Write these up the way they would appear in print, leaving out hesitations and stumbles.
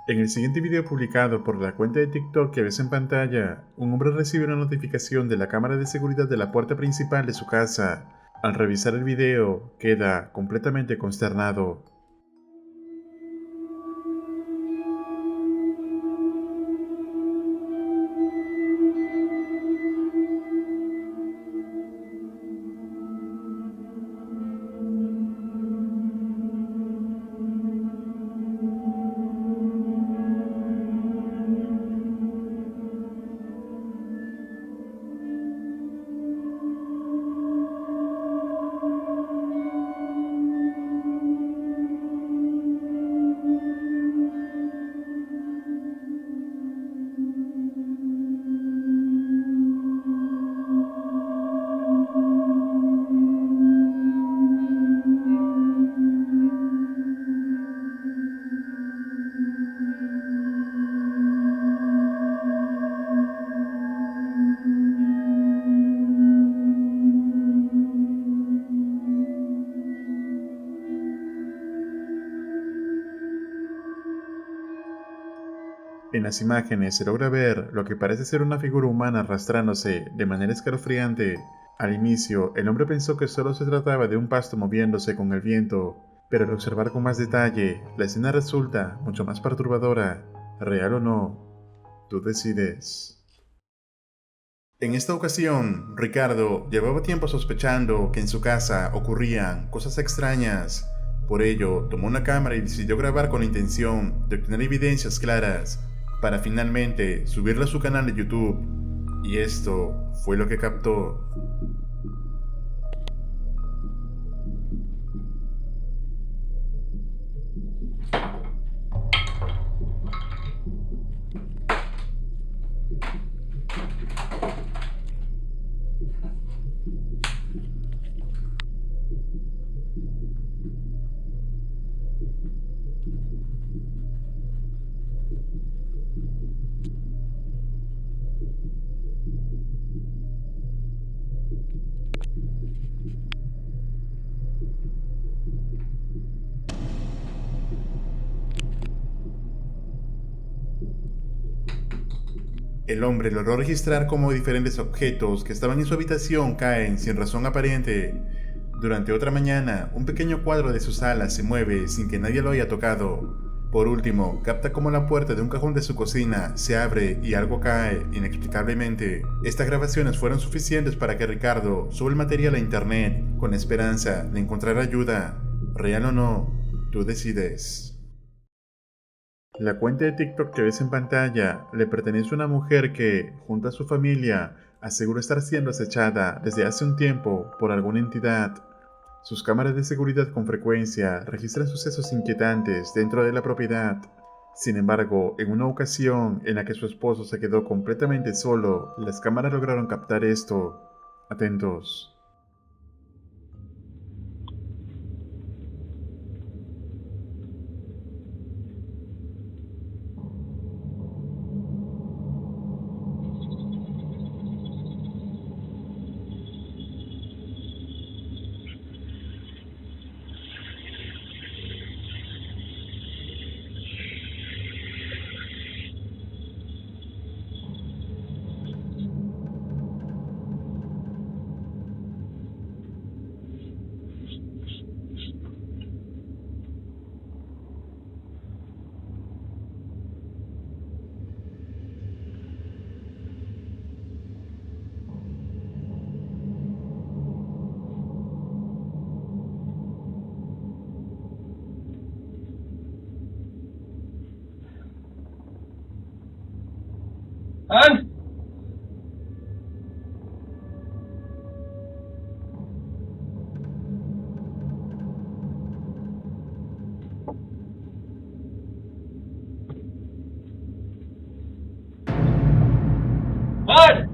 En el siguiente video publicado por la cuenta de TikTok que ves en pantalla, un hombre recibe una notificación de la cámara de seguridad de la puerta principal de su casa. Al revisar el video, queda completamente consternado. En las imágenes se logra ver lo que parece ser una figura humana arrastrándose de manera escalofriante. Al inicio, el hombre pensó que solo se trataba de un pasto moviéndose con el viento, pero al observar con más detalle, la escena resulta mucho más perturbadora. Real o no, tú decides. En esta ocasión, Ricardo llevaba tiempo sospechando que en su casa ocurrían cosas extrañas. Por ello, tomó una cámara y decidió grabar con la intención de obtener evidencias claras para finalmente subirla a su canal de YouTube. Y esto fue lo que captó. El hombre logró registrar cómo diferentes objetos que estaban en su habitación caen sin razón aparente. Durante otra mañana, un pequeño cuadro de su sala se mueve sin que nadie lo haya tocado. Por último, capta cómo la puerta de un cajón de su cocina se abre y algo cae inexplicablemente. Estas grabaciones fueron suficientes para que Ricardo suba el material a internet con la esperanza de encontrar ayuda. Real o no, tú decides. La cuenta de TikTok que ves en pantalla le pertenece a una mujer que, junto a su familia, asegura estar siendo acechada desde hace un tiempo por alguna entidad. Sus cámaras de seguridad con frecuencia registran sucesos inquietantes dentro de la propiedad. Sin embargo, en una ocasión en la que su esposo se quedó completamente solo, las cámaras lograron captar esto. Atentos. ¿Ah? ¡Juan!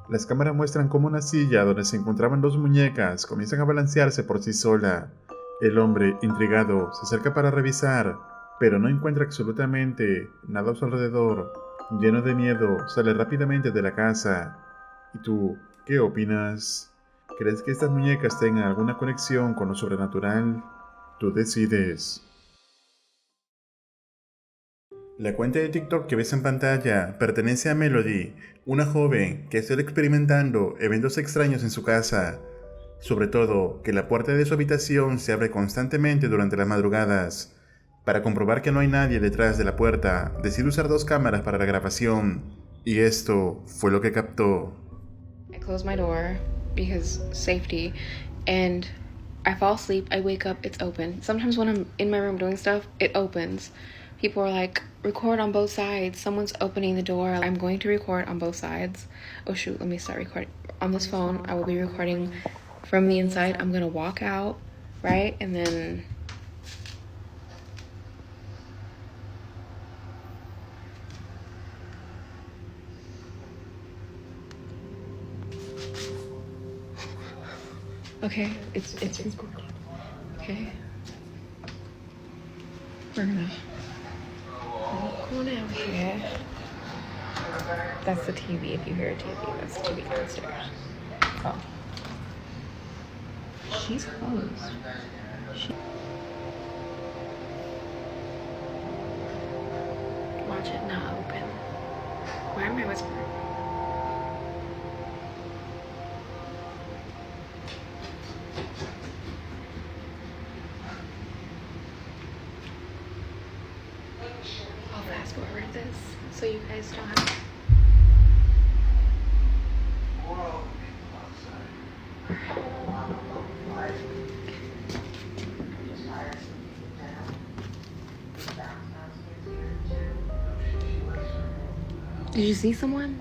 Las cámaras muestran cómo una silla donde se encontraban dos muñecas comienzan a balancearse por sí sola. El hombre, intrigado, se acerca para revisar, pero no encuentra absolutamente nada a su alrededor. Lleno de miedo, sale rápidamente de la casa. ¿Y tú, qué opinas? ¿Crees que estas muñecas tengan alguna conexión con lo sobrenatural? Tú decides. La cuenta de TikTok que ves en pantalla pertenece a Melody, una joven que está experimentando eventos extraños en su casa. Sobre todo, que la puerta de su habitación se abre constantemente durante las madrugadas. Para comprobar que no hay nadie detrás de la puerta, decide usar 2 cámaras para la grabación. Y esto fue lo que captó. I close my door because safety, and I fall asleep, I wake up, it's open. Sometimes when I'm in my room doing stuff, it opens. People are like, record on both sides. Someone's opening the door. I'm going to record on both sides. Oh shoot, let me start recording. On this phone, I will be recording from the inside. I'm gonna walk out, right? And then okay, it's recording. Okay. We're gonna go down here. That's the TV. If you hear a TV, that's the TV downstairs. Oh. She's closed. Watch it not open. Why am I whispering? I'll fast forward this so you guys don't have to. Did you see someone?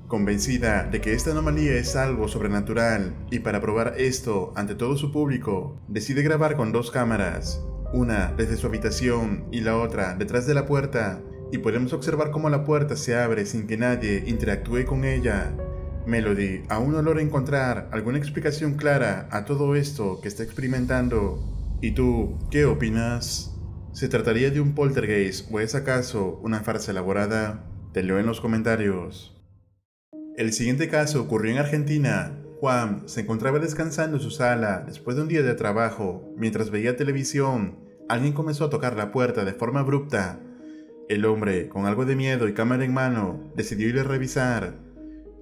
Convencida de que esta anomalía es algo sobrenatural y para probar esto ante todo su público, decide grabar con 2 cámaras, una desde su habitación y la otra detrás de la puerta, y podemos observar cómo la puerta se abre sin que nadie interactúe con ella. Melody aún no logra encontrar alguna explicación clara a todo esto que está experimentando. ¿Y tú, qué opinas? ¿Se trataría de un poltergeist o es acaso una farsa elaborada? Te leo en los comentarios. El siguiente caso ocurrió en Argentina. Juan se encontraba descansando en su sala después de un día de trabajo. Mientras veía televisión, alguien comenzó a tocar la puerta de forma abrupta. El hombre, con algo de miedo y cámara en mano, decidió ir a revisar.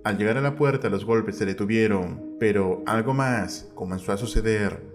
Al llegar a la puerta, los golpes se detuvieron, pero algo más comenzó a suceder.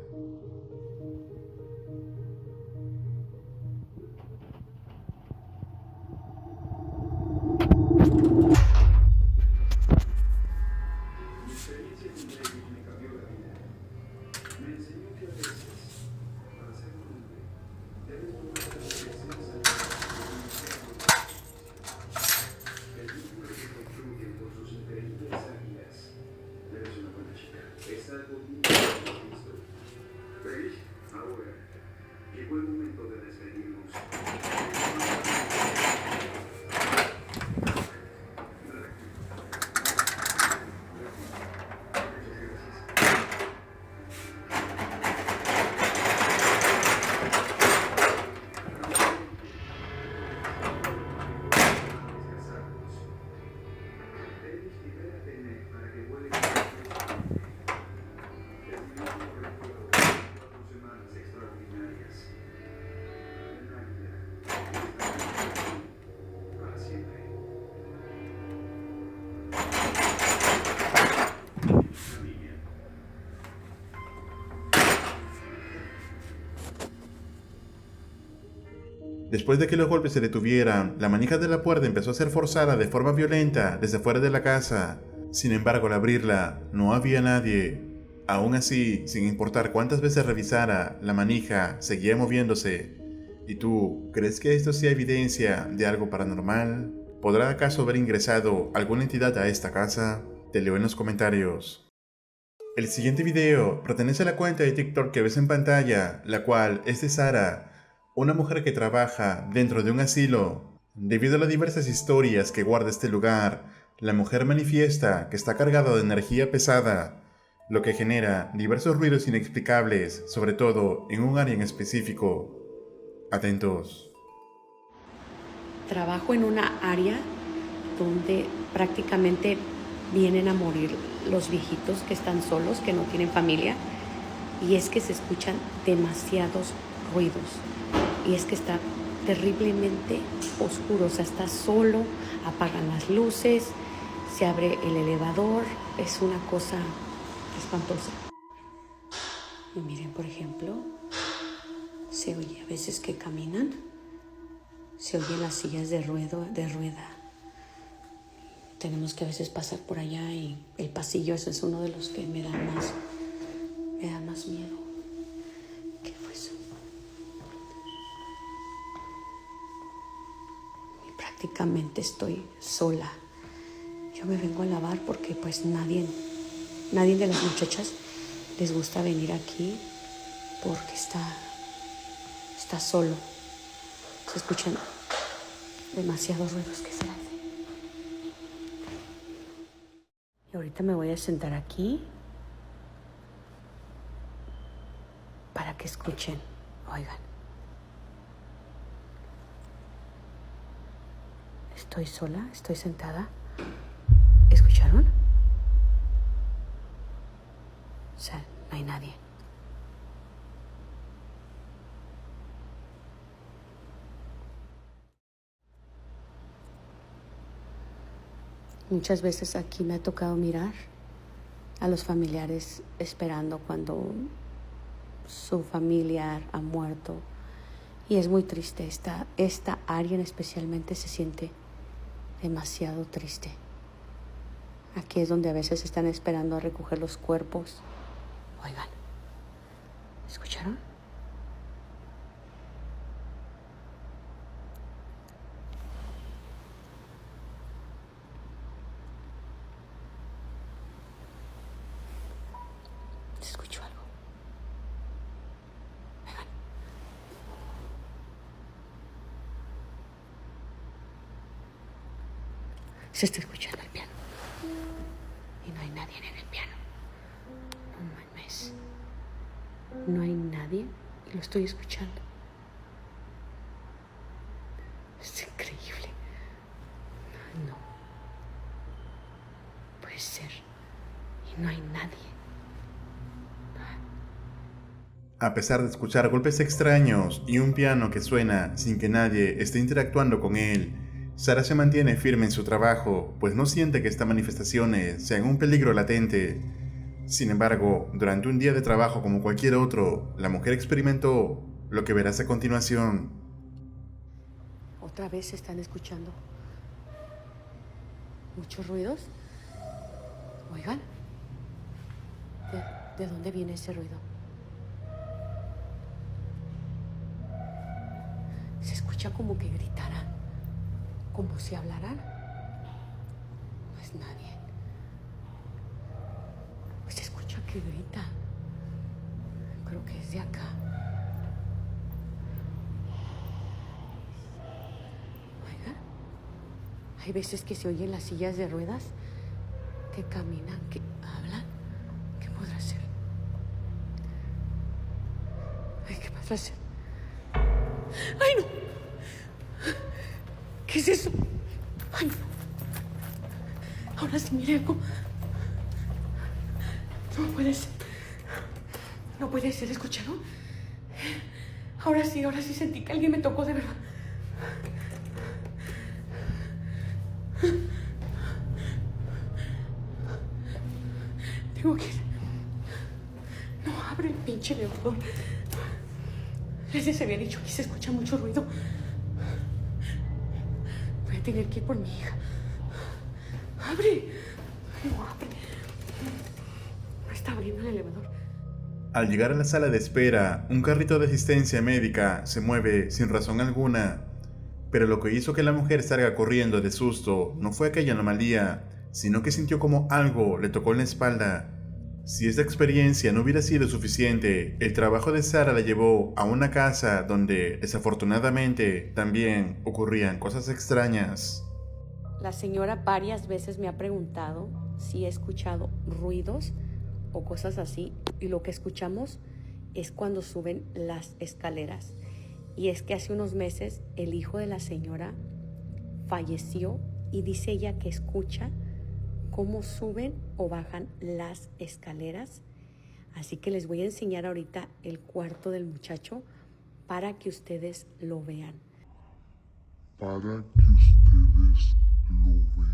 Después de que los golpes se detuvieran, la manija de la puerta empezó a ser forzada de forma violenta desde fuera de la casa. Sin embargo, al abrirla, no había nadie. Aún así, sin importar cuántas veces revisara, la manija seguía moviéndose. ¿Y tú, crees que esto sea evidencia de algo paranormal? ¿Podrá acaso haber ingresado alguna entidad a esta casa? Te leo en los comentarios. El siguiente video pertenece a la cuenta de TikTok que ves en pantalla, la cual es de Sara, una mujer que trabaja dentro de un asilo. Debido a las diversas historias que guarda este lugar, la mujer manifiesta que está cargada de energía pesada, lo que genera diversos ruidos inexplicables, sobre todo en un área en específico. Atentos. Trabajo en una área donde prácticamente vienen a morir los viejitos que están solos, que no tienen familia. Y es que se escuchan demasiados ruidos. Y es que está terriblemente oscuro. O sea, está solo, apagan las luces, se abre el elevador. Es una cosa espantosa. Y miren, por ejemplo, se oye a veces que caminan. Se oyen las sillas de rueda. Tenemos que a veces pasar por allá y el pasillo, ese es uno de los que me da más miedo. ¿Qué fue eso? Y prácticamente estoy sola. Yo me vengo a lavar porque pues nadie de las muchachas les gusta venir aquí porque está solo. Se escuchan demasiados ruidos que se hacen. Y ahorita me voy a sentar aquí para que escuchen. Oigan. Estoy sola, estoy sentada. ¿Escucharon? O sea, no hay nadie. Muchas veces aquí me ha tocado mirar a los familiares esperando cuando su familiar ha muerto. Y es muy triste. Esta área especialmente se siente demasiado triste. Aquí es donde a veces están esperando a recoger los cuerpos. Oigan, ¿escucharon? ¿Se escuchó algo? Oigan. Se está escuchando el piano. Y no hay nadie en el piano. No mames. No hay nadie y lo estoy escuchando. Es increíble. No. Puede ser. Y no hay nadie. A pesar de escuchar golpes extraños y un piano que suena sin que nadie esté interactuando con él, Sara se mantiene firme en su trabajo, pues no siente que estas manifestaciones sean un peligro latente. Sin embargo, durante un día de trabajo como cualquier otro, la mujer experimentó lo que verás a continuación. Otra vez se están escuchando muchos ruidos. Oigan, ¿de dónde viene ese ruido? Se escucha como que gritaran, como si hablaran. No es nadie. Pues se escucha que grita. Creo que es de acá. Oiga, hay veces que se oyen las sillas de ruedas que caminan, que hablan. ¿Qué podrá ser? Ay, ¿qué podrá ser? ¡Ay, no! ¿Qué es eso? ¡Ay, no! Ahora sí miré algo. No puede ser. No puede ser, ¿escucharon? Ahora sí sentí que alguien me tocó de verdad. Tengo que ir. No abre el pinche elevador. Les había dicho que se escucha mucho ruido. Voy a tener que ir por mi hija. ¡Abre! No abre. No está abriendo el elevador. Al llegar a la sala de espera, un carrito de asistencia médica se mueve sin razón alguna. Pero lo que hizo que la mujer salga corriendo de susto no fue aquella anomalía, sino que sintió como algo le tocó en la espalda. Si esta experiencia no hubiera sido suficiente, el trabajo de Sara la llevó a una casa donde, desafortunadamente, también ocurrían cosas extrañas. La señora varias veces me ha preguntado si he escuchado ruidos o cosas así, y lo que escuchamos es cuando suben las escaleras. Y es que hace unos meses el hijo de la señora falleció y dice ella que escucha cómo suben o bajan las escaleras Así que les voy a enseñar ahorita el cuarto del muchacho para que ustedes lo vean. Para que ustedes lo vean.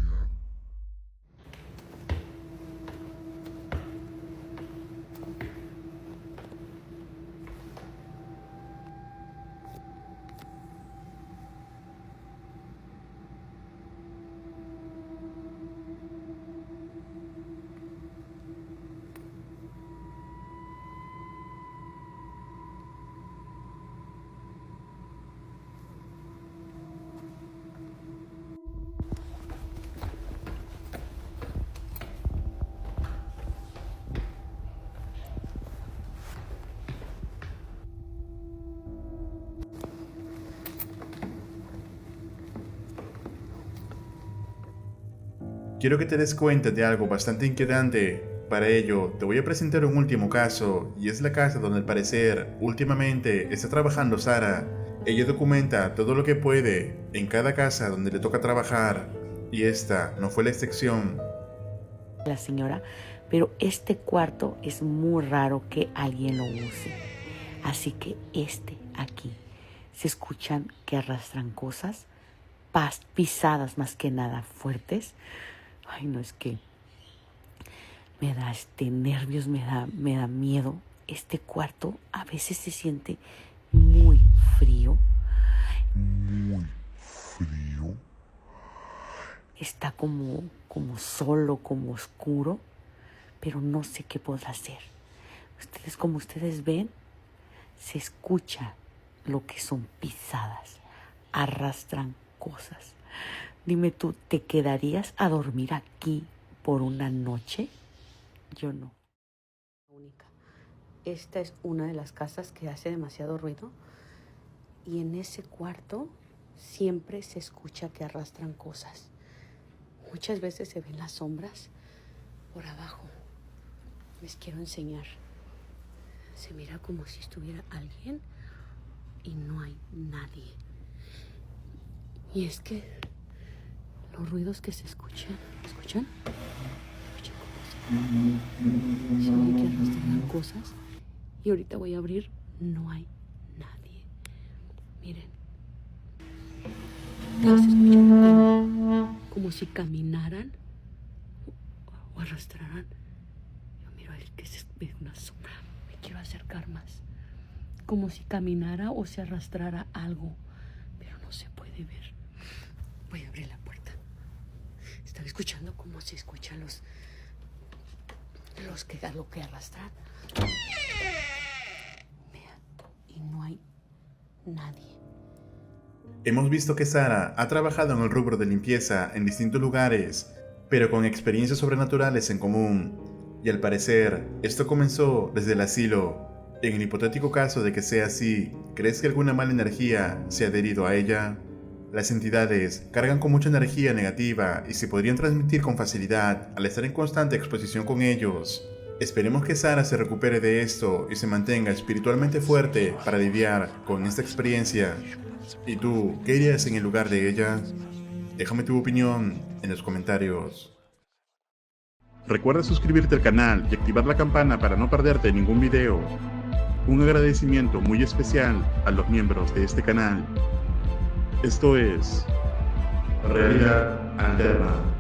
Quiero que te des cuenta de algo bastante inquietante. Para ello, te voy a presentar un último caso, y es la casa donde al parecer, últimamente, está trabajando Sara. Ella documenta todo lo que puede en cada casa donde le toca trabajar, y esta no fue la excepción. La señora, pero este cuarto es muy raro que alguien lo use. Así que aquí, se escuchan que arrastran cosas, pisadas más que nada fuertes. Ay, no, es que me da nervios, me da miedo. Este cuarto a veces se siente muy frío. Muy frío. Está como solo, como oscuro, pero no sé qué podrá hacer. Como ustedes ven, se escucha lo que son pisadas, arrastran cosas. Dime tú, ¿te quedarías a dormir aquí por una noche? Yo no. Esta es una de las casas que hace demasiado ruido, y en ese cuarto siempre se escucha que arrastran cosas. Muchas veces se ven las sombras por abajo. Les quiero enseñar. Se mira como si estuviera alguien y no hay nadie. Y es que los ruidos que se escuchan, ¿escuchan? Se oye que arrastran cosas. Y ahorita voy a abrir, no hay nadie. Miren. Se escuchan como si caminaran o arrastraran. Yo miro ahí que se ve una sombra. Me quiero acercar más. Como si caminara o se arrastrara algo, pero no se puede ver. Voy a abrir la puerta. Estaba escuchando cómo se escuchan lo que arrastran. Vean, y no hay nadie. Hemos visto que Sara ha trabajado en el rubro de limpieza en distintos lugares, pero con experiencias sobrenaturales en común. Y al parecer, esto comenzó desde el asilo. En el hipotético caso de que sea así, ¿crees que alguna mala energía se ha adherido a ella? Las entidades cargan con mucha energía negativa y se podrían transmitir con facilidad al estar en constante exposición con ellos. Esperemos que Sara se recupere de esto y se mantenga espiritualmente fuerte para lidiar con esta experiencia. ¿Y tú, qué harías en el lugar de ella? Déjame tu opinión en los comentarios. Recuerda suscribirte al canal y activar la campana para no perderte ningún video. Un agradecimiento muy especial a los miembros de este canal. Esto es Realidad Alterna.